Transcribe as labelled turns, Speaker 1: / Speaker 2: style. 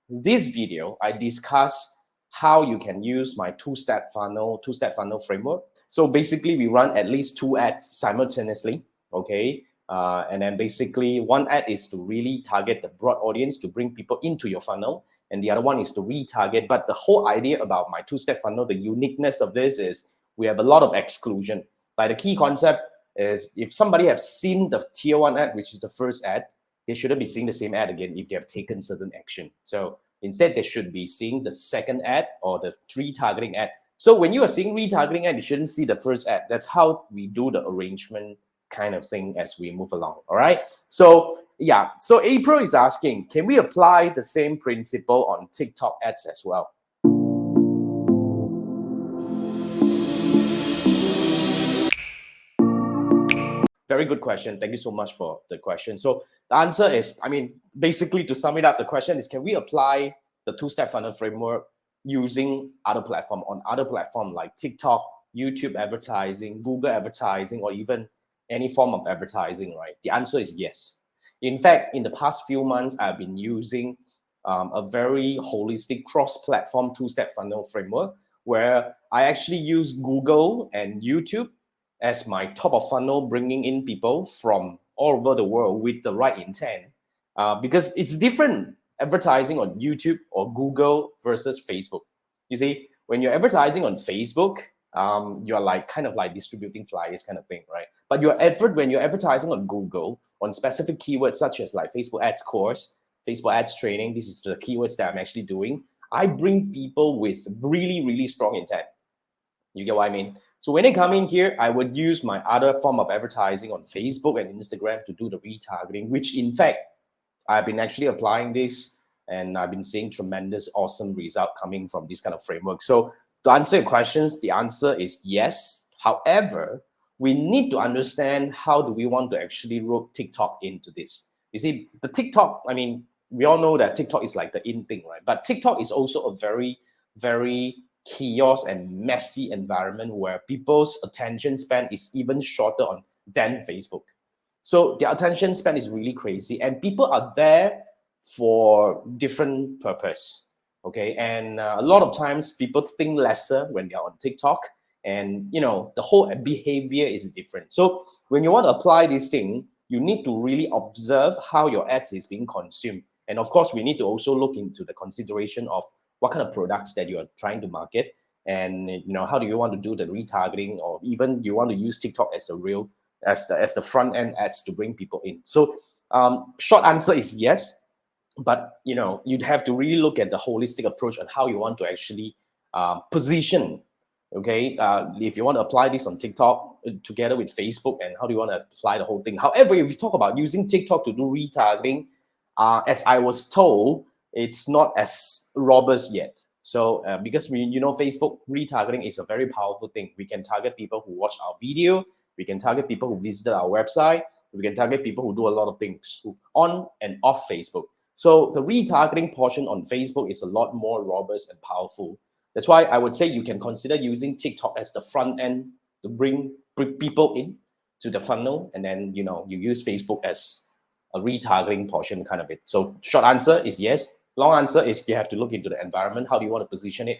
Speaker 1: this video, I discuss how you can use my two-step funnel framework. So basically, we run at least 2 ads simultaneously, okay? And then basically, one ad is to really target the broad audience to bring people into your funnel, and the other one is to retarget. But the whole idea about my two-step funnel, the uniqueness of this is we have a lot of exclusion. Like the key concept is if somebody has seen the tier 1 ad, which is the first ad, they shouldn't be seeing the same ad again if they have taken certain action. So instead, they should be seeing the second ad or the retargeting ad. So when you are seeing retargeting ad, you shouldn't see the first ad. That's how we do the arrangement kind of thing as we move along. All right. So yeah. So April is asking, can we apply the same principle on TikTok ads as well? Very good question. Thank you so much for the question. So the answer is, I mean, basically to sum it up, the question is, can we apply the two-step funnel framework using other platform on other platform like TikTok, YouTube advertising, Google advertising, or even any form of advertising, right? The answer is yes. In fact, in the past few months, I've been using a very holistic cross-platform two-step funnel framework where I actually use Google and YouTube as my top of funnel, bringing in people from all over the world with the right intent. Because it's different advertising on YouTube or Google versus Facebook. You see, when you're advertising on Facebook, you're like kind of like distributing flyers kind of thing, right? But when you're advertising on Google on specific keywords such as like Facebook ads course, Facebook ads training, this is the keywords that I'm actually doing. I bring people with really, really strong intent. You get what I mean? So when they come in here, I would use my other form of advertising on Facebook and Instagram to do the retargeting, which in fact, I've been actually applying this and I've been seeing tremendous, awesome result coming from this kind of framework. So to answer your questions, the answer is yes. However, we need to understand how do we want to actually rope TikTok into this. You see, the TikTok, I mean, we all know that TikTok is like the in thing, right? But TikTok is also a very, very chaos and messy environment where people's attention span is even shorter than Facebook. So their attention span is really crazy, and people are there for different purpose. Okay, and a lot of times people think lesser when they're on TikTok, and the whole behavior is different. So when you want to apply this thing, you need to really observe how your ads is being consumed, and of course, we need to also look into the consideration of what kind of products that you are trying to market, and how do you want to do the retargeting, or even you want to use TikTok as the front end ads to bring people in. So short answer is yes, but you'd have to really look at the holistic approach on how you want to actually position. Okay, if you want to apply this on TikTok together with Facebook, and how do you want to apply the whole thing? However, if you talk about using TikTok to do retargeting, as I was told, it's not as robust yet. So because Facebook retargeting is a very powerful thing. We can target people who watch our video. We can target people who visit our website. We can target people who do a lot of things on and off Facebook. So the retargeting portion on Facebook is a lot more robust and powerful. That's why I would say you can consider using TikTok as the front end to bring people in to the funnel, and then you use Facebook as a retargeting portion kind of it. So short answer is yes. Long answer is you have to look into the environment. How do you want to position it?